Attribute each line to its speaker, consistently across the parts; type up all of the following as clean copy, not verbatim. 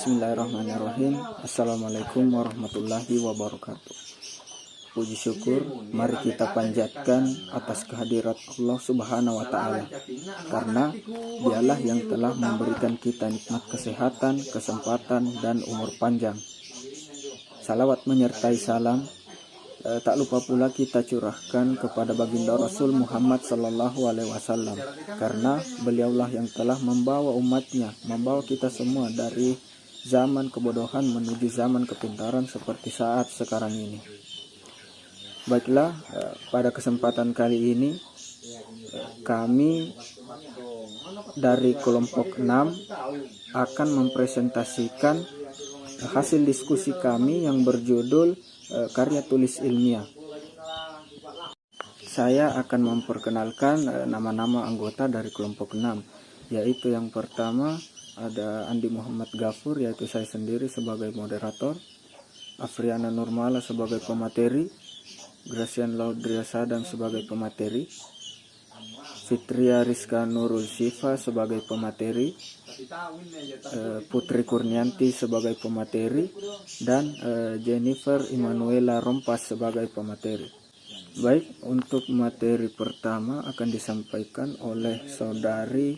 Speaker 1: Bismillahirrahmanirrahim. Assalamualaikum warahmatullahi wabarakatuh. Puji syukur mari kita panjatkan atas kehadirat Allah Subhanahu wa Ta'ala, karena Dialah yang telah memberikan kita nikmat kesehatan, kesempatan, dan umur panjang. Salawat menyertai salam tak lupa pula kita curahkan kepada baginda Rasul Muhammad Sallallahu Alaihi Wasallam, karena beliaulah yang telah membawa umatnya, membawa kita semua dari zaman kebodohan menuju zaman kepintaran seperti saat sekarang ini. Baiklah, pada kesempatan kali ini kami dari kelompok 6 akan mempresentasikan hasil diskusi kami yang berjudul karya tulis ilmiah. Saya akan memperkenalkan nama-nama anggota dari kelompok 6, yaitu yang pertama ada Andi Muhammad Ghafur, yaitu saya sendiri sebagai moderator, Afriana Nurmala sebagai pemateri, Gracian Laudria Sadang sebagai pemateri, Fitria Rizka Nurul Sifa sebagai pemateri, Putri Kurnianti sebagai pemateri, dan Jennifer Emanuela Rompas sebagai pemateri. Baik, untuk materi pertama akan disampaikan oleh saudari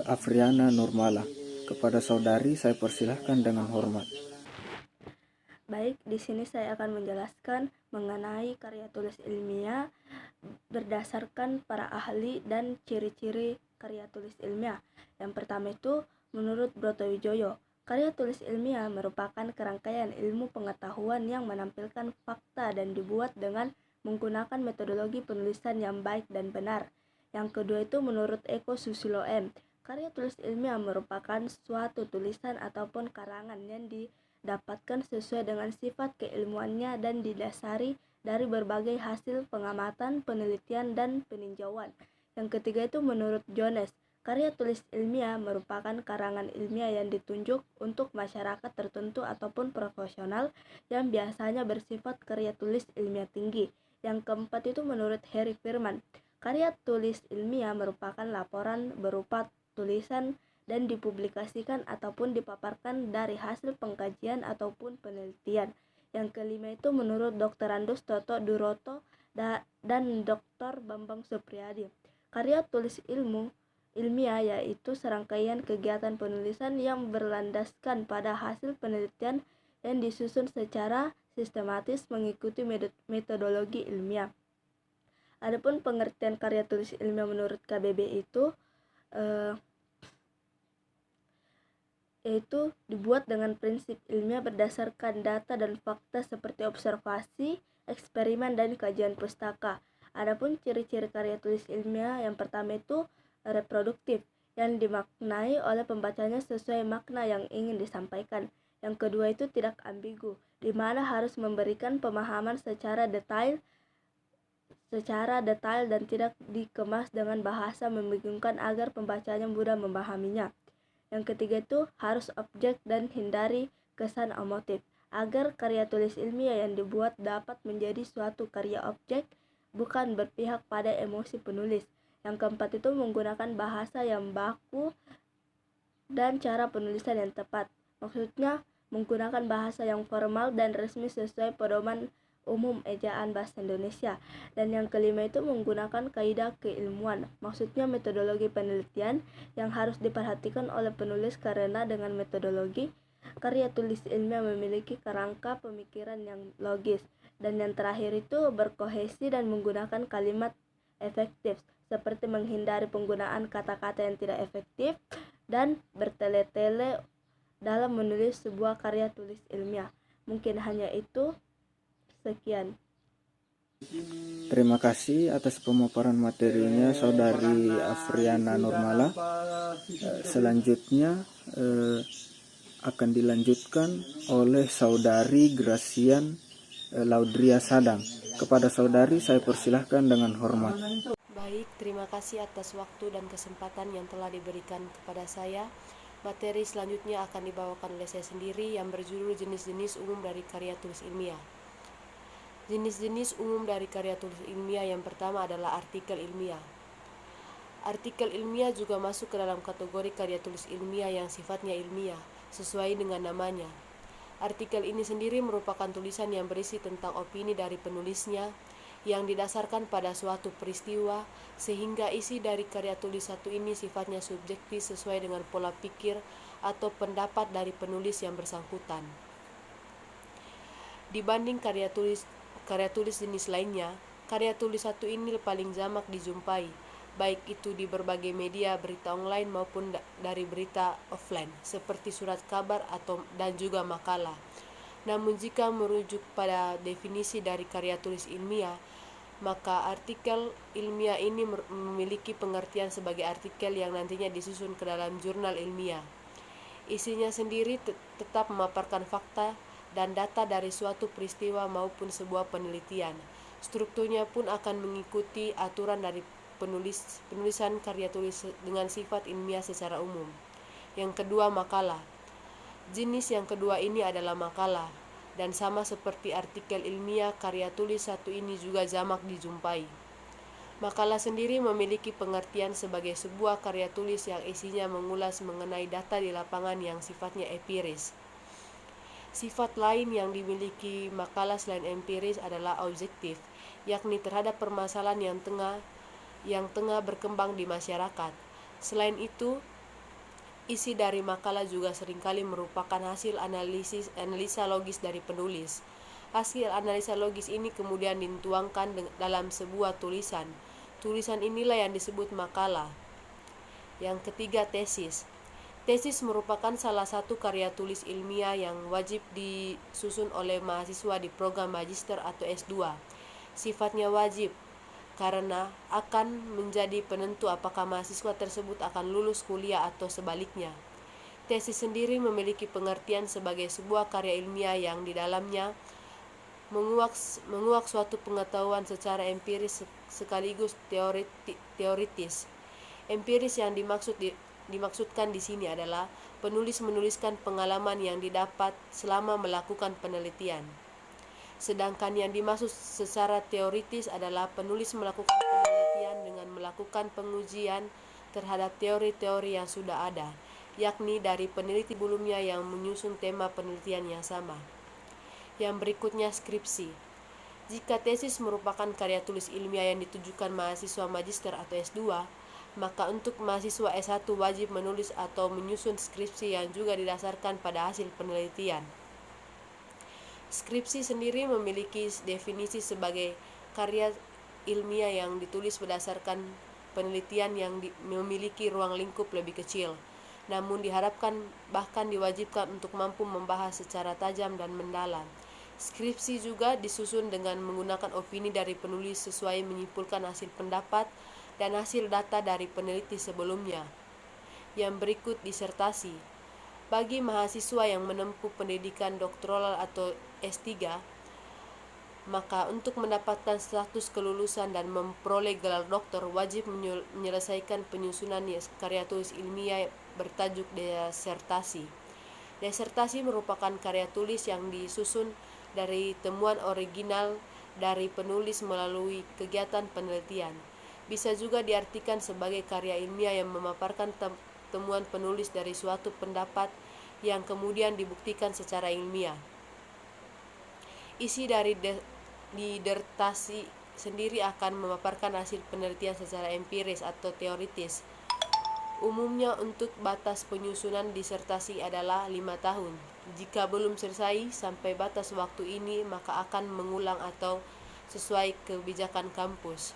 Speaker 1: Afriana Nurmala. Kepada saudari saya persilahkan dengan hormat.
Speaker 2: Baik, di sini saya akan menjelaskan mengenai karya tulis ilmiah berdasarkan para ahli dan ciri-ciri karya tulis ilmiah. Yang pertama itu, menurut Brotowijoyo, karya tulis ilmiah merupakan kerangkaian ilmu pengetahuan yang menampilkan fakta dan dibuat dengan menggunakan metodologi penulisan yang baik dan benar. Yang kedua itu, menurut Eko Susilo M, karya tulis ilmiah merupakan suatu tulisan ataupun karangan yang didapatkan sesuai dengan sifat keilmuannya dan didasari dari berbagai hasil pengamatan, penelitian, dan peninjauan. Yang ketiga itu menurut Jones, karya tulis ilmiah merupakan karangan ilmiah yang ditunjuk untuk masyarakat tertentu ataupun profesional yang biasanya bersifat karya tulis ilmiah tinggi. Yang keempat itu menurut Harry Firman, karya tulis ilmiah merupakan laporan berupa tulisan dan dipublikasikan ataupun dipaparkan dari hasil pengkajian ataupun penelitian. Yang kelima itu menurut Dr. Andus Toto Duroto dan Dr. Bambang Supriyadi, karya tulis ilmiah yaitu serangkaian kegiatan penulisan yang berlandaskan pada hasil penelitian yang disusun secara sistematis mengikuti metodologi ilmiah. Adapun pengertian karya tulis ilmiah menurut KBB itu yaitu dibuat dengan prinsip ilmiah berdasarkan data dan fakta seperti observasi, eksperimen, dan kajian pustaka. Adapun ciri-ciri karya tulis ilmiah yang pertama itu reproduktif, yang dimaknai oleh pembacanya sesuai makna yang ingin disampaikan. Yang kedua itu tidak ambigu, di mana harus memberikan pemahaman secara detail dan tidak dikemas dengan bahasa membingungkan agar pembacanya mudah memahaminya. Yang ketiga itu harus objek dan hindari kesan emotif, agar karya tulis ilmiah yang dibuat dapat menjadi suatu karya objek, bukan berpihak pada emosi penulis. Yang keempat itu menggunakan bahasa yang baku dan cara penulisan yang tepat. Maksudnya menggunakan bahasa yang formal dan resmi sesuai pedoman umum ejaan bahasa Indonesia. Dan yang kelima itu menggunakan kaidah keilmuan, maksudnya metodologi penelitian yang harus diperhatikan oleh penulis, karena dengan metodologi karya tulis ilmiah memiliki kerangka pemikiran yang logis. Dan yang terakhir itu berkohesi dan menggunakan kalimat efektif, seperti menghindari penggunaan kata-kata yang tidak efektif dan bertele-tele dalam menulis sebuah karya tulis ilmiah. Mungkin hanya itu. Sekian.
Speaker 1: Terima kasih atas pemaparan materinya saudari Afriana Nurmala. Selanjutnya akan dilanjutkan oleh saudari Gracian Laudria Sadang. Kepada saudari saya persilahkan dengan hormat.
Speaker 3: Baik, terima kasih atas waktu dan kesempatan yang telah diberikan kepada saya. Materi selanjutnya akan dibawakan oleh saya sendiri yang berjudul jenis-jenis umum dari karya tulis ilmiah. Jenis-jenis umum dari karya tulis ilmiah yang pertama adalah artikel ilmiah. Artikel ilmiah juga masuk ke dalam kategori karya tulis ilmiah yang sifatnya ilmiah. sesuai dengan namanya. Artikel ini sendiri merupakan tulisan yang berisi tentang opini dari penulisnya yang didasarkan pada suatu peristiwa, sehingga isi dari karya tulis satu ini sifatnya subjektif sesuai dengan pola pikir atau pendapat dari penulis yang bersangkutan. Dibanding karya tulis jenis lainnya, karya tulis satu ini paling jamak dijumpai, baik itu di berbagai media berita online maupun dari berita offline, seperti surat kabar dan juga makalah. Namun jika merujuk pada definisi dari karya tulis ilmiah, maka artikel ilmiah ini memiliki pengertian sebagai artikel yang nantinya disusun ke dalam jurnal ilmiah. Isinya sendiri tetap memaparkan fakta dan data dari suatu peristiwa maupun sebuah penelitian. Strukturnya pun akan mengikuti aturan dari penulisan karya tulis dengan sifat ilmiah secara umum. Yang kedua, makalah. Jenis yang kedua ini adalah makalah, dan sama seperti artikel ilmiah, karya tulis satu ini juga jamak dijumpai. Makalah sendiri memiliki pengertian sebagai sebuah karya tulis yang isinya mengulas mengenai data di lapangan yang sifatnya empiris. Sifat lain yang dimiliki makalah selain empiris adalah objektif, yakni terhadap permasalahan yang tengah berkembang di masyarakat. Selain itu, isi dari makalah juga seringkali merupakan hasil analisa logis dari penulis. Hasil analisa logis ini kemudian dituangkan dalam sebuah tulisan. Tulisan inilah yang disebut makalah. Yang ketiga, tesis. Tesis merupakan salah satu karya tulis ilmiah yang wajib disusun oleh mahasiswa di program magister atau S2. Sifatnya wajib karena akan menjadi penentu apakah mahasiswa tersebut akan lulus kuliah atau sebaliknya. Tesis sendiri memiliki pengertian sebagai sebuah karya ilmiah yang di dalamnya menguak suatu pengetahuan secara empiris sekaligus teoritis. Empiris yang dimaksudkan di sini adalah penulis menuliskan pengalaman yang didapat selama melakukan penelitian. Sedangkan yang dimaksud secara teoritis adalah penulis melakukan penelitian dengan melakukan pengujian terhadap teori-teori yang sudah ada, yakni dari peneliti sebelumnya yang menyusun tema penelitian yang sama. Yang berikutnya, skripsi. Jika tesis merupakan karya tulis ilmiah yang ditujukan mahasiswa magister atau S2, maka untuk mahasiswa S1 wajib menulis atau menyusun skripsi yang juga didasarkan pada hasil penelitian. Skripsi sendiri memiliki definisi sebagai karya ilmiah yang ditulis berdasarkan penelitian yang memiliki ruang lingkup lebih kecil, namun diharapkan bahkan diwajibkan untuk mampu membahas secara tajam dan mendalam. Skripsi juga disusun dengan menggunakan opini dari penulis sesuai menyimpulkan hasil pendapat dan hasil data dari peneliti sebelumnya. Yang berikut, disertasi. Bagi mahasiswa yang menempuh pendidikan doktoral atau S3, maka untuk mendapatkan status kelulusan dan memperoleh gelar doktor wajib menyelesaikan penyusunan karya tulis ilmiah bertajuk disertasi. Disertasi merupakan karya tulis yang disusun dari temuan original dari penulis melalui kegiatan penelitian. Bisa juga diartikan sebagai karya ilmiah yang memaparkan temuan penulis dari suatu pendapat yang kemudian dibuktikan secara ilmiah. Isi dari disertasi sendiri akan memaparkan hasil penelitian secara empiris atau teoritis. Umumnya untuk batas penyusunan disertasi adalah 5 tahun. Jika belum selesai sampai batas waktu ini, maka akan mengulang atau sesuai kebijakan kampus.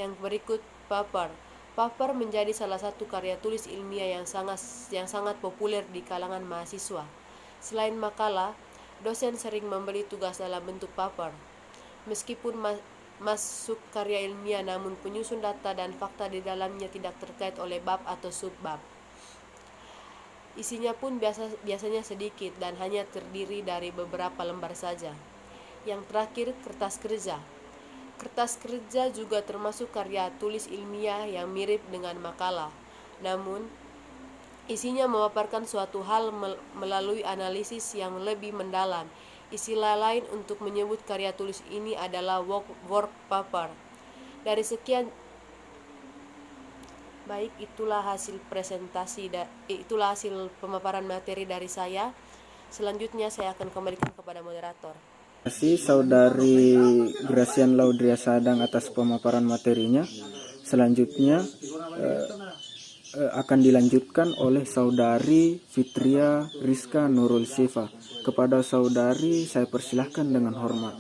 Speaker 3: Yang berikut, paper. Paper menjadi salah satu karya tulis ilmiah yang sangat populer di kalangan mahasiswa. Selain makalah, dosen sering memberi tugas dalam bentuk paper. Meskipun masuk karya ilmiah, namun penyusun data dan fakta di dalamnya tidak terkait oleh bab atau subbab. Isinya pun biasanya sedikit dan hanya terdiri dari beberapa lembar saja. Yang terakhir, kertas kerja. Kertas kerja juga termasuk karya tulis ilmiah yang mirip dengan makalah, namun isinya memaparkan suatu hal melalui analisis yang lebih mendalam. Istilah lain untuk menyebut karya tulis ini Baik, itulah hasil itulah hasil pemaparan materi dari saya. Selanjutnya saya akan kembalikan kepada moderator.
Speaker 1: Terima kasih Saudari Gracian Laudria Sadang atas pemaparan materinya. Selanjutnya akan dilanjutkan oleh Saudari Fitria Rizka Nurul Sifa. Kepada Saudari saya persilahkan dengan hormat.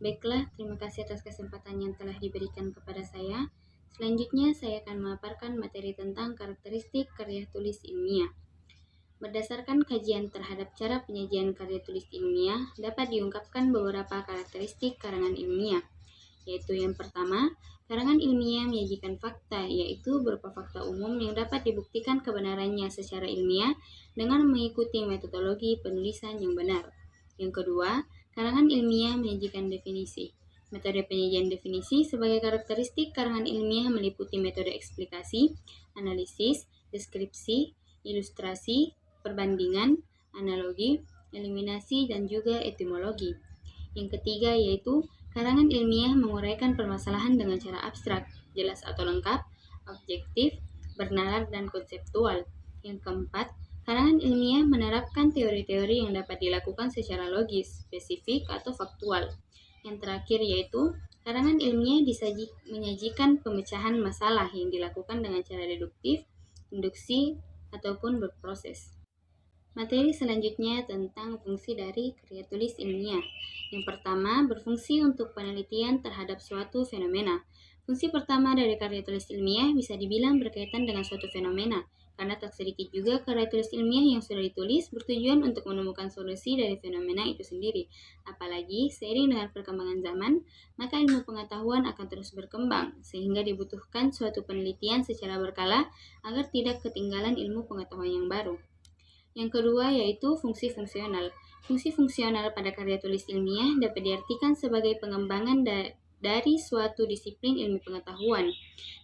Speaker 4: Baiklah, terima kasih atas kesempatan yang telah diberikan kepada saya. Selanjutnya saya akan memaparkan materi tentang karakteristik karya tulis ilmiah. Berdasarkan kajian terhadap cara penyajian karya tulis ilmiah, dapat diungkapkan beberapa karakteristik karangan ilmiah, yaitu yang pertama, karangan ilmiah menyajikan fakta, yaitu berupa fakta umum yang dapat dibuktikan kebenarannya secara ilmiah dengan mengikuti metodologi penulisan yang benar. Yang kedua, karangan ilmiah menyajikan definisi. Metode penyajian definisi sebagai karakteristik karangan ilmiah meliputi metode eksplikasi, analisis, deskripsi, ilustrasi, perbandingan, analogi, eliminasi, dan juga etimologi. Yang ketiga yaitu karangan ilmiah menguraikan permasalahan dengan cara abstrak, jelas atau lengkap, objektif, bernalar, dan konseptual. Yang keempat, karangan ilmiah menerapkan teori-teori yang dapat dilakukan secara logis, spesifik, atau faktual. Yang terakhir yaitu karangan ilmiah menyajikan pemecahan masalah yang dilakukan dengan cara deduktif, induksi, ataupun berproses. Materi selanjutnya tentang fungsi dari karya tulis ilmiah. Yang pertama, berfungsi untuk penelitian terhadap suatu fenomena. Fungsi pertama dari karya tulis ilmiah bisa dibilang berkaitan dengan suatu fenomena, karena tak sedikit juga karya tulis ilmiah yang sudah ditulis bertujuan untuk menemukan solusi dari fenomena itu sendiri. Apalagi, seiring dengan perkembangan zaman, maka ilmu pengetahuan akan terus berkembang, sehingga dibutuhkan suatu penelitian secara berkala agar tidak ketinggalan ilmu pengetahuan yang baru. Yang kedua yaitu fungsi fungsional. Fungsi fungsional pada karya tulis ilmiah dapat diartikan sebagai pengembangan dari suatu disiplin ilmu pengetahuan.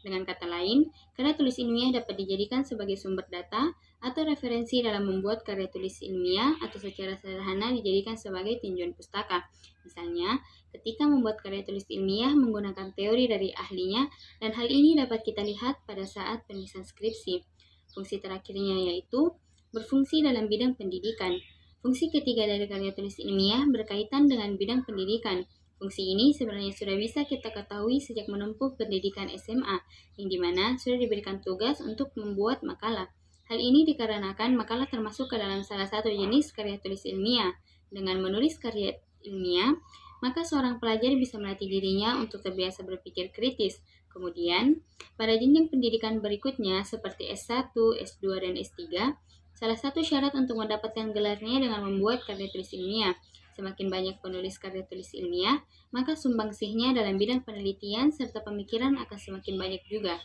Speaker 4: Dengan kata lain, karya tulis ilmiah dapat dijadikan sebagai sumber data atau referensi dalam membuat karya tulis ilmiah atau secara sederhana dijadikan sebagai tinjauan pustaka. Misalnya, ketika membuat karya tulis ilmiah menggunakan teori dari ahlinya, dan hal ini dapat kita lihat pada saat penulisan skripsi. Fungsi terakhirnya yaitu berfungsi dalam bidang pendidikan. Fungsi ketiga dari karya tulis ilmiah berkaitan dengan bidang pendidikan. Fungsi ini sebenarnya sudah bisa kita ketahui sejak menempuh pendidikan SMA, yang dimana sudah diberikan tugas untuk membuat makalah. Hal ini dikarenakan makalah termasuk ke dalam salah satu jenis karya tulis ilmiah. Dengan menulis karya ilmiah, maka seorang pelajar bisa melatih dirinya untuk terbiasa berpikir kritis. Kemudian, pada jenjang pendidikan berikutnya seperti S1, S2, dan S3, salah satu syarat untuk mendapatkan gelarnya dengan membuat karya tulis ilmiah. Semakin banyak penulis karya tulis ilmiah, maka sumbangsihnya dalam bidang penelitian serta pemikiran akan semakin banyak juga.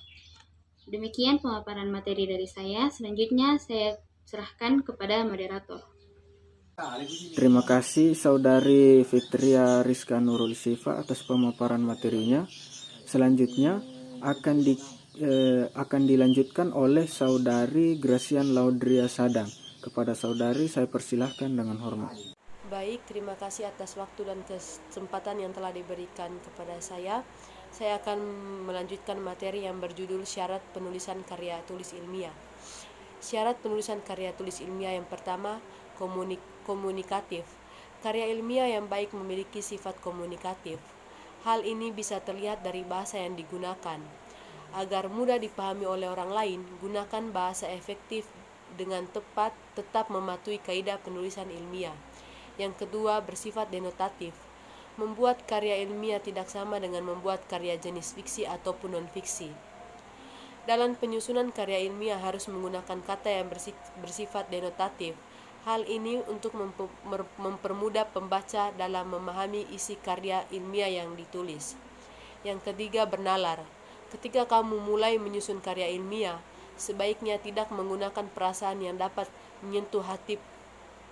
Speaker 4: Demikian pemaparan materi dari saya. Selanjutnya saya serahkan kepada moderator.
Speaker 1: Terima kasih Saudari Fitria Rizka Nurul Sifa atas pemaparan materinya. Selanjutnya akan dilanjutkan oleh Saudari Gracian Laudria Sadang. Kepada Saudari saya persilahkan dengan hormat.
Speaker 3: Baik, terima kasih atas waktu dan kesempatan yang telah diberikan kepada saya. Saya akan melanjutkan materi yang berjudul syarat penulisan karya tulis ilmiah. Syarat penulisan karya tulis ilmiah yang pertama, komunikatif. Karya ilmiah yang baik memiliki sifat komunikatif. Hal ini bisa terlihat dari bahasa yang digunakan. Agar mudah dipahami oleh orang lain, gunakan bahasa efektif dengan tepat, tetap mematuhi kaidah penulisan ilmiah. Yang kedua, bersifat denotatif. Membuat karya ilmiah tidak sama dengan membuat karya jenis fiksi ataupun non-fiksi. Dalam penyusunan karya ilmiah harus menggunakan kata yang bersifat denotatif. Hal ini untuk mempermudah pembaca dalam memahami isi karya ilmiah yang ditulis. Yang ketiga, bernalar. Ketika kamu mulai menyusun karya ilmiah, sebaiknya tidak menggunakan perasaan yang dapat menyentuh hati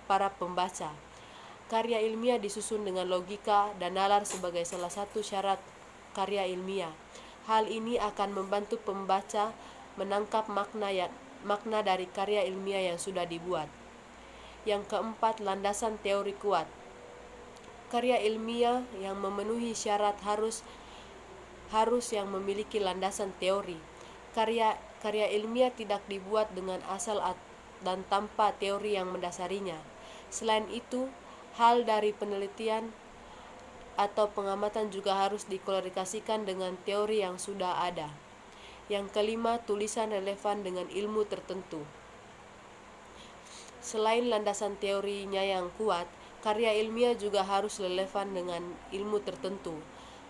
Speaker 3: para pembaca. Karya ilmiah disusun dengan logika dan nalar sebagai salah satu syarat karya ilmiah. Hal ini akan membantu pembaca menangkap makna dari karya ilmiah yang sudah dibuat. Yang keempat, landasan teori kuat. Karya ilmiah yang memenuhi syarat harus yang memiliki landasan teori. Karya ilmiah tidak dibuat dengan asal dan tanpa teori yang mendasarinya. Selain itu, hal dari penelitian atau pengamatan juga harus diklarifikasikan dengan teori yang sudah ada. Yang kelima, tulisan relevan dengan ilmu tertentu. Selain landasan teorinya yang kuat, karya ilmiah juga harus relevan dengan ilmu tertentu.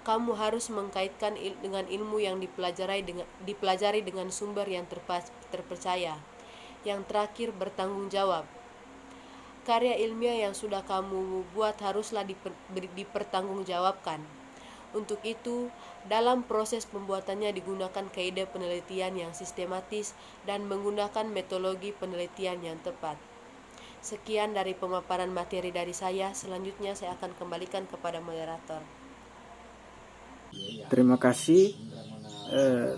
Speaker 3: Kamu harus mengkaitkan dengan ilmu yang dipelajari dengan sumber yang terpercaya. Yang terakhir, bertanggung jawab. Karya ilmiah yang sudah kamu buat haruslah dipertanggungjawabkan. Untuk itu, dalam proses pembuatannya digunakan kaidah penelitian yang sistematis dan menggunakan metodologi penelitian yang tepat. Sekian dari pemaparan materi dari saya. Selanjutnya saya akan kembalikan kepada moderator.
Speaker 1: Terima kasih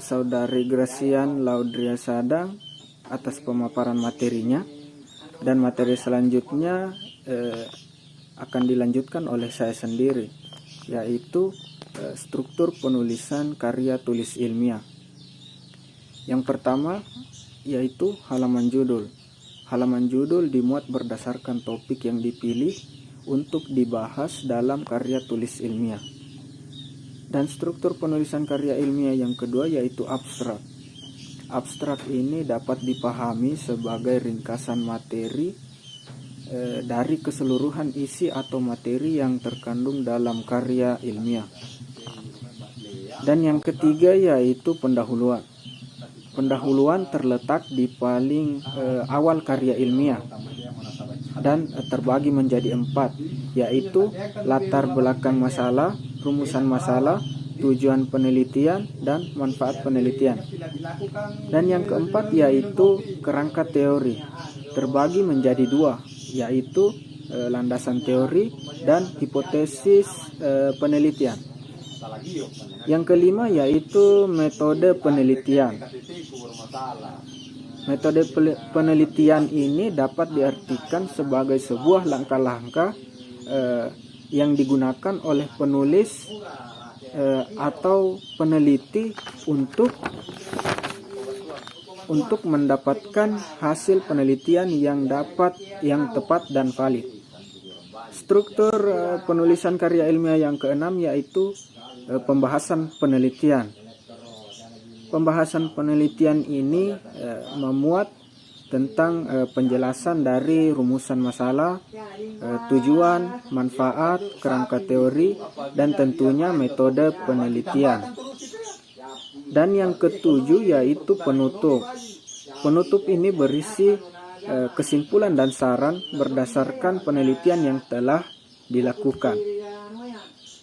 Speaker 1: Saudari Gracian Laudria Sadang atas pemaparan materinya. Dan materi selanjutnya akan dilanjutkan oleh saya sendiri, yaitu struktur penulisan karya tulis ilmiah. Yang pertama yaitu halaman judul. Halaman judul dimuat berdasarkan topik yang dipilih untuk dibahas dalam karya tulis ilmiah. Dan struktur penulisan karya ilmiah yang kedua yaitu abstrak. Abstrak ini dapat dipahami sebagai ringkasan materi dari keseluruhan isi atau materi yang terkandung dalam karya ilmiah. Dan yang ketiga yaitu pendahuluan. Pendahuluan terletak di paling awal karya ilmiah dan terbagi menjadi 4, yaitu latar belakang masalah, rumusan masalah, tujuan penelitian, dan manfaat penelitian. Dan yang keempat yaitu kerangka teori, terbagi menjadi 2, yaitu landasan teori dan hipotesis penelitian. Yang kelima yaitu metode penelitian. Metode penelitian ini dapat diartikan sebagai sebuah langkah-langkah yang digunakan oleh penulis atau peneliti untuk mendapatkan hasil penelitian yang tepat dan valid. Struktur penulisan karya ilmiah yang keenam yaitu pembahasan penelitian. Pembahasan penelitian ini memuat tentang penjelasan dari rumusan masalah, tujuan, manfaat, kerangka teori, dan tentunya metode penelitian. Dan yang ketujuh yaitu penutup. Penutup ini berisi kesimpulan dan saran berdasarkan penelitian yang telah dilakukan.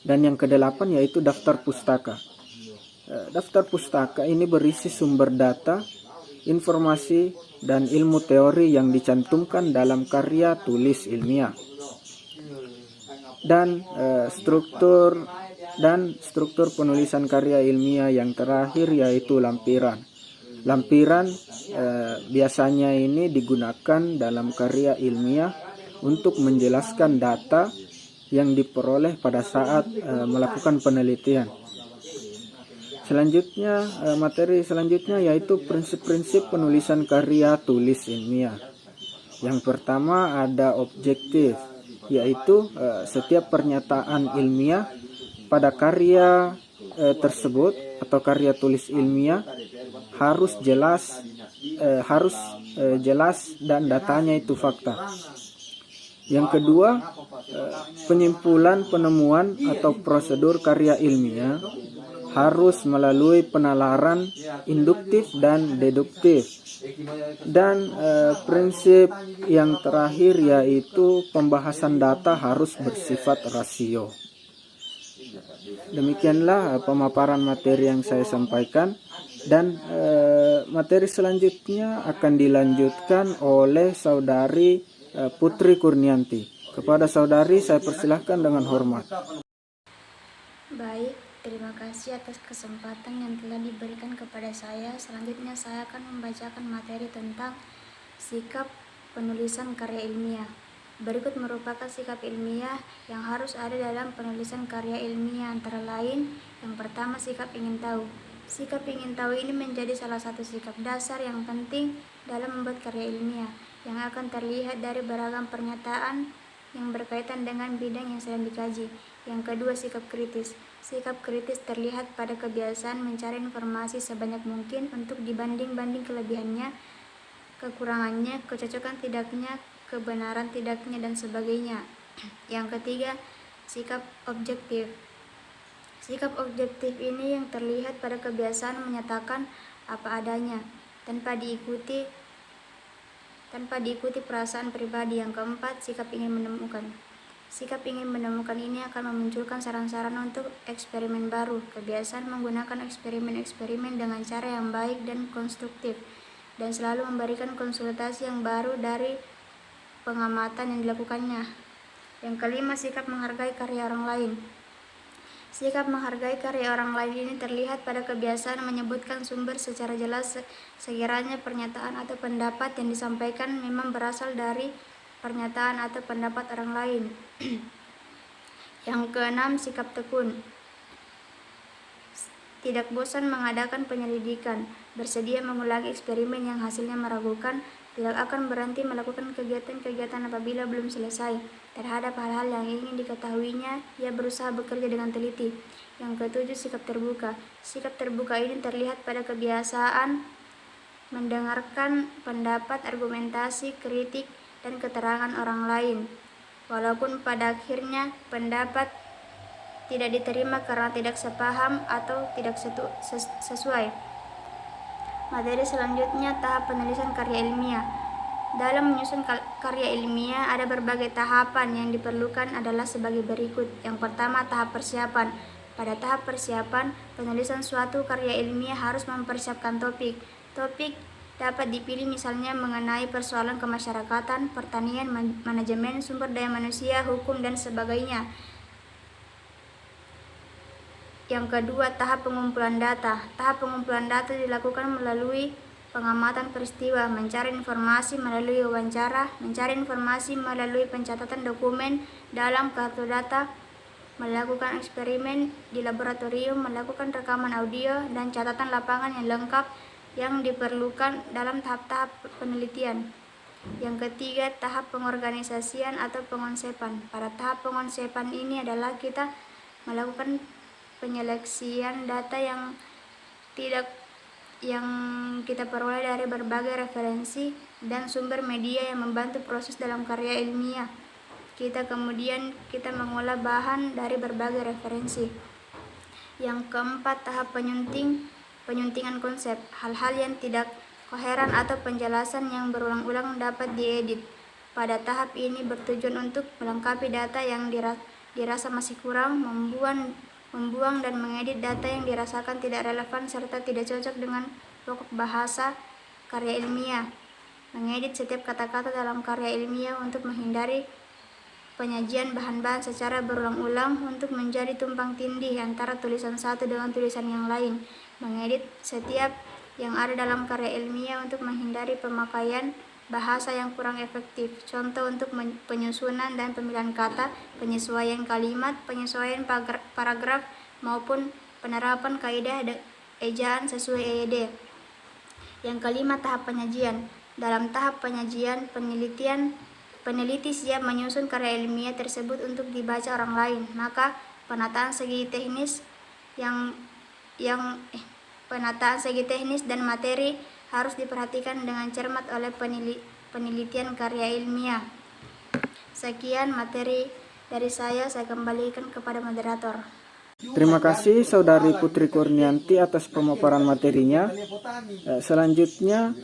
Speaker 1: Dan yang kedelapan yaitu daftar pustaka. Daftar pustaka ini berisi sumber data, informasi, dan ilmu teori yang dicantumkan dalam karya tulis ilmiah. Dan struktur penulisan karya ilmiah yang terakhir yaitu lampiran. Lampiran biasanya ini digunakan dalam karya ilmiah untuk menjelaskan data yang diperoleh pada saat melakukan penelitian. Selanjutnya, materi selanjutnya yaitu prinsip-prinsip penulisan karya tulis ilmiah. Yang pertama ada objektif, yaitu setiap pernyataan ilmiah pada karya tersebut atau karya tulis ilmiah harus jelas dan datanya itu fakta. Yang kedua, penyimpulan, penemuan atau prosedur karya ilmiah harus melalui penalaran induktif dan deduktif. Dan prinsip yang terakhir yaitu pembahasan data harus bersifat rasio. Demikianlah pemaparan materi yang saya sampaikan. Dan materi selanjutnya akan dilanjutkan oleh Saudari Putri Kurnianti. Kepada saudari saya persilahkan dengan hormat.
Speaker 5: Baik, terima kasih atas kesempatan yang telah diberikan kepada saya. Selanjutnya saya akan membacakan materi tentang sikap penulisan karya ilmiah. Berikut merupakan sikap ilmiah yang harus ada dalam penulisan karya ilmiah, antara lain: yang pertama, sikap ingin tahu. Sikap ingin tahu ini menjadi salah satu sikap dasar yang penting dalam membuat karya ilmiah, yang akan terlihat dari beragam pernyataan yang berkaitan dengan bidang yang sedang dikaji. Yang kedua, sikap kritis. Sikap kritis terlihat pada kebiasaan mencari informasi sebanyak mungkin untuk dibanding-banding kelebihannya, kekurangannya, kecocokan tidaknya, kebenaran tidaknya, dan sebagainya. Yang ketiga, sikap objektif. Sikap objektif ini yang terlihat pada kebiasaan menyatakan apa adanya, tanpa diikuti perasaan pribadi. Yang keempat, sikap ingin menemukan. Sikap ingin menemukan ini akan memunculkan saran-saran untuk eksperimen baru. Kebiasaan menggunakan eksperimen-eksperimen dengan cara yang baik dan konstruktif, dan selalu memberikan konsultasi yang baru dari pengamatan yang dilakukannya. Yang kelima, sikap menghargai karya orang lain. Sikap menghargai karya orang lain ini terlihat pada kebiasaan menyebutkan sumber secara jelas sekiranya pernyataan atau pendapat yang disampaikan memang berasal dari pernyataan atau pendapat orang lain. Yang keenam, sikap tekun. Tidak bosan mengadakan penyelidikan, bersedia mengulangi eksperimen yang hasilnya meragukan, tidak akan berhenti melakukan kegiatan-kegiatan apabila belum selesai. Terhadap hal-hal yang ingin diketahuinya, ia berusaha bekerja dengan teliti. Yang ketujuh, sikap terbuka. Sikap terbuka ini terlihat pada kebiasaan mendengarkan pendapat, argumentasi, kritik, dan keterangan orang lain, walaupun pada akhirnya pendapat tidak diterima karena tidak sepaham atau tidak sesuai. Materi selanjutnya, tahap penulisan karya ilmiah. Dalam menyusun karya ilmiah, ada berbagai tahapan yang diperlukan adalah sebagai berikut. Yang pertama, tahap persiapan. Pada tahap persiapan, penulisan suatu karya ilmiah harus mempersiapkan topik. Topik dapat dipilih misalnya mengenai persoalan kemasyarakatan, pertanian, manajemen, sumber daya manusia, hukum, dan sebagainya. Yang kedua, tahap pengumpulan data. Tahap pengumpulan data dilakukan melalui pengamatan peristiwa, mencari informasi melalui wawancara, mencari informasi melalui pencatatan dokumen dalam kartu data, melakukan eksperimen di laboratorium, melakukan rekaman audio, dan catatan lapangan yang lengkap yang diperlukan dalam tahap-tahap penelitian. Yang ketiga, tahap pengorganisasian atau pengonsepan. Pada tahap pengonsepan ini adalah kita melakukan penyeleksian data yang kita peroleh dari berbagai referensi dan sumber media yang membantu proses dalam karya ilmiah. Kemudian kita mengolah bahan dari berbagai referensi. Yang keempat, tahap penyuntingan konsep. Hal-hal yang tidak koheran atau penjelasan yang berulang-ulang dapat diedit. Pada tahap ini bertujuan untuk melengkapi data yang dirasa masih kurang, membuang dan mengedit data yang dirasakan tidak relevan serta tidak cocok dengan pokok bahasa karya ilmiah. Mengedit setiap kata-kata dalam karya ilmiah untuk menghindari penyajian bahan-bahan secara berulang-ulang untuk menjadi tumpang tindih antara tulisan satu dengan tulisan yang lain. Mengedit setiap yang ada dalam karya ilmiah untuk menghindari pemakaian bahasa yang kurang efektif. Contoh untuk penyusunan dan pemilihan kata, penyesuaian kalimat, penyesuaian paragraf, maupun penerapan kaidah ejaan sesuai EYD. Yang kelima, tahap penyajian. Dalam tahap penyajian, peneliti siap menyusun karya ilmiah tersebut untuk dibaca orang lain. Maka penataan segi teknis dan materi harus diperhatikan dengan cermat oleh penelitian karya ilmiah. Sekian materi dari saya kembalikan kepada moderator.
Speaker 1: Terima kasih Saudari Putri Kurnianti atas pemaparan materinya. Selanjutnya,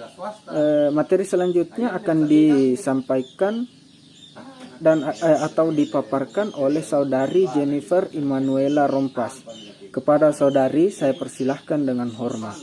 Speaker 1: materi selanjutnya akan disampaikan atau dipaparkan oleh Saudari Jennifer Immanuela Rompas. Kepada saudari, saya persilahkan dengan hormat.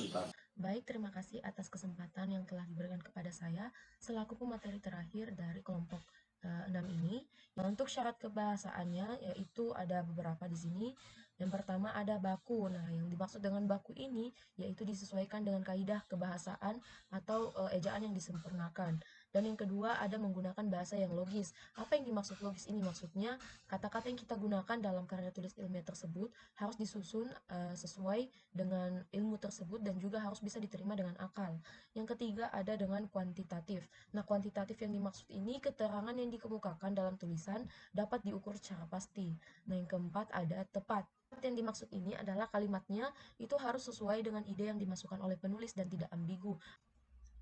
Speaker 3: Baik, terima kasih atas kesempatan yang telah diberikan kepada saya selaku pemateri terakhir dari kelompok 6 ini. Untuk syarat kebahasaannya yaitu ada beberapa di sini. Yang pertama ada baku. Nah, yang dimaksud dengan baku ini yaitu disesuaikan dengan kaidah kebahasaan atau ejaan yang disempurnakan. Dan yang kedua ada menggunakan bahasa yang logis. Apa yang dimaksud logis ini? Maksudnya kata-kata yang kita gunakan dalam karya tulis ilmiah tersebut harus disusun sesuai dengan ilmu tersebut dan juga harus bisa diterima dengan akal. Yang ketiga ada dengan kuantitatif. Nah, kuantitatif yang dimaksud ini keterangan yang dikemukakan dalam tulisan dapat diukur secara pasti. Nah, yang keempat ada tepat. Yang dimaksud ini adalah kalimatnya itu harus sesuai dengan ide yang dimasukkan oleh penulis dan tidak ambigu.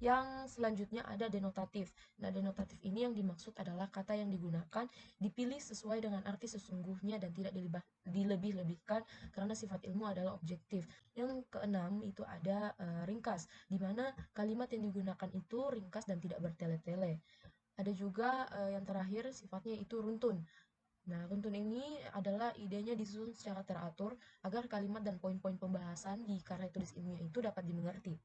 Speaker 3: Yang selanjutnya ada denotatif. Nah, denotatif ini yang dimaksud adalah kata yang digunakan dipilih sesuai dengan arti sesungguhnya dan tidak dilebih-lebihkan karena sifat ilmu adalah objektif. Yang keenam itu ada ringkas, di mana kalimat yang digunakan itu ringkas dan tidak bertele-tele. Ada juga yang terakhir sifatnya itu runtun. Nah, runtun ini adalah idenya disusun secara teratur agar kalimat dan poin-poin pembahasan di karya tulis ilmiah itu dapat dimengerti.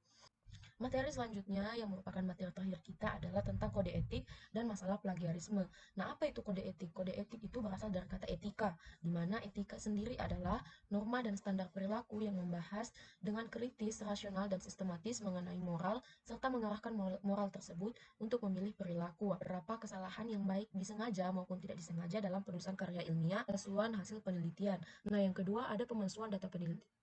Speaker 3: Materi selanjutnya yang merupakan materi terakhir kita adalah tentang kode etik dan masalah plagiarisme. Nah, apa itu kode etik? Kode etik itu berasal dari kata etika, di mana etika sendiri adalah norma dan standar perilaku yang membahas dengan kritis, rasional, dan sistematis mengenai moral, serta mengarahkan moral tersebut untuk memilih perilaku. Beberapa kesalahan yang baik disengaja maupun tidak disengaja dalam penulisan karya ilmiah, pemalsuan hasil penelitian. Nah, yang kedua ada pemalsuan data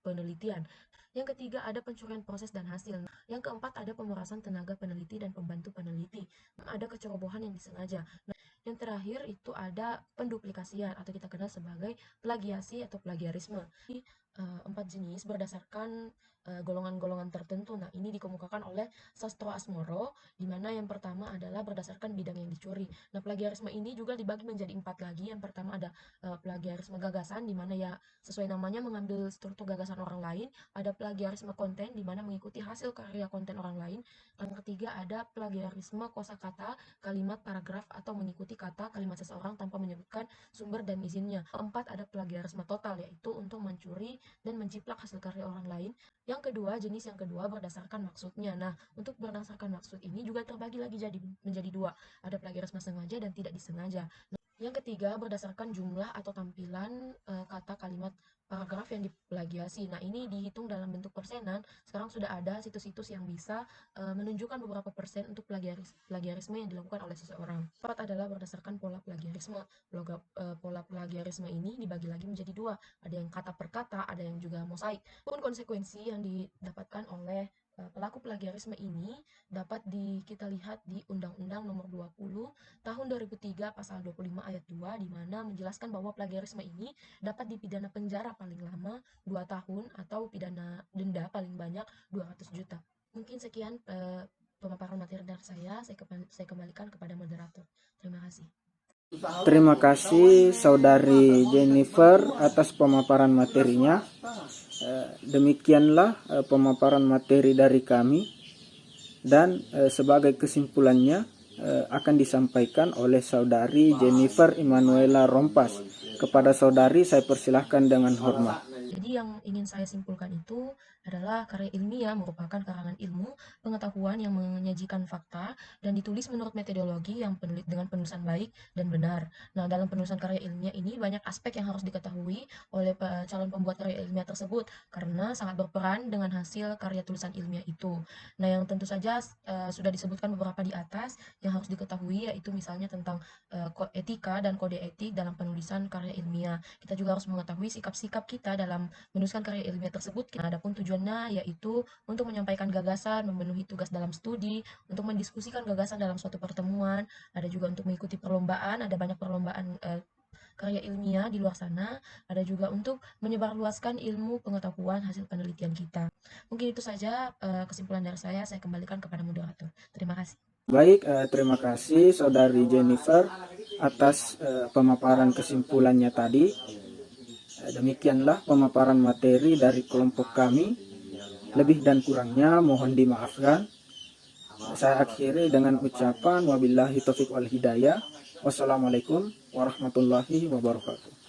Speaker 3: penelitian. Yang ketiga ada pencurian proses dan hasil. Yang keempat ada pemerasan tenaga peneliti dan pembantu peneliti. Ada kecerobohan yang disengaja. Nah, yang terakhir itu ada penduplikasian atau kita kenal sebagai plagiasi atau plagiarisme. Ini 4 jenis berdasarkan golongan-golongan tertentu. Nah, ini dikemukakan oleh Sastro Asmoro, di mana yang pertama adalah berdasarkan bidang yang dicuri. Nah, plagiarisme ini juga dibagi menjadi 4 lagi. Yang pertama ada plagiarisme gagasan, di mana ya sesuai namanya mengambil struktur gagasan orang lain. Ada plagiarisme konten, di mana mengikuti hasil karya konten orang lain. Yang ketiga ada plagiarisme kosakata, kalimat, paragraf, atau mengikuti kata kalimat seseorang tanpa menyebutkan sumber dan izinnya. Keempat ada plagiarisme total, yaitu untuk mencuri dan menjiplak hasil karya orang lain. Yang kedua, jenis yang kedua berdasarkan maksudnya. Nah, untuk berdasarkan maksud ini juga terbagi lagi menjadi 2. Ada plagiarisme sengaja dan tidak disengaja. Yang ketiga, berdasarkan jumlah atau tampilan kata, kalimat, paragraf yang diplagiasi. Nah, ini dihitung dalam bentuk persenan. Sekarang sudah ada situs-situs yang bisa menunjukkan beberapa persen untuk plagiarisme yang dilakukan oleh seseorang. Empat adalah berdasarkan pola plagiarisme. Pola plagiarisme ini dibagi lagi menjadi 2. Ada yang kata per kata, ada yang juga mosaik. Pun konsekuensi yang didapatkan oleh pelaku plagiarisme ini dapat kita lihat di Undang-Undang Nomor 20 Tahun 2003 Pasal 25 Ayat 2, di mana menjelaskan bahwa plagiarisme ini dapat dipidana penjara paling lama 2 tahun atau pidana denda paling banyak 200 juta. Mungkin sekian pemaparan materi dari saya kembalikan kepada moderator. Terima kasih.
Speaker 1: Terima kasih Saudari Jennifer atas pemaparan materinya. Demikianlah pemaparan materi dari kami, dan sebagai kesimpulannya akan disampaikan oleh Saudari Jennifer Emanuela Rompas. Kepada saudari saya persilahkan dengan hormat.
Speaker 3: Jadi yang ingin saya simpulkan itu adalah karya ilmiah merupakan karangan ilmu pengetahuan yang menyajikan fakta dan ditulis menurut metodologi yang dengan penulisan baik dan benar. Nah, dalam penulisan karya ilmiah ini banyak aspek yang harus diketahui oleh calon pembuat karya ilmiah tersebut karena sangat berperan dengan hasil karya tulisan ilmiah itu. Nah, yang tentu saja sudah disebutkan beberapa di atas yang harus diketahui, yaitu misalnya tentang etika dan kode etik dalam penulisan karya ilmiah. Kita juga harus mengetahui sikap-sikap kita dalam menuliskan karya ilmiah tersebut. Nah, adapun tujuannya yaitu untuk menyampaikan gagasan, memenuhi tugas dalam studi, untuk mendiskusikan gagasan dalam suatu pertemuan, ada juga untuk mengikuti perlombaan, ada banyak perlombaan karya ilmiah di luar sana, ada juga untuk menyebarluaskan ilmu pengetahuan hasil penelitian kita. Mungkin itu saja kesimpulan dari saya kembalikan kepada moderator. Terima kasih.
Speaker 1: Baik, terima kasih Saudari Jennifer atas pemaparan kesimpulannya tadi. Demikianlah pemaparan materi dari kelompok kami. Lebih dan kurangnya mohon dimaafkan. Saya akhiri dengan ucapan wabillahi taufiq wal hidayah. Wassalamualaikum warahmatullahi wabarakatuh.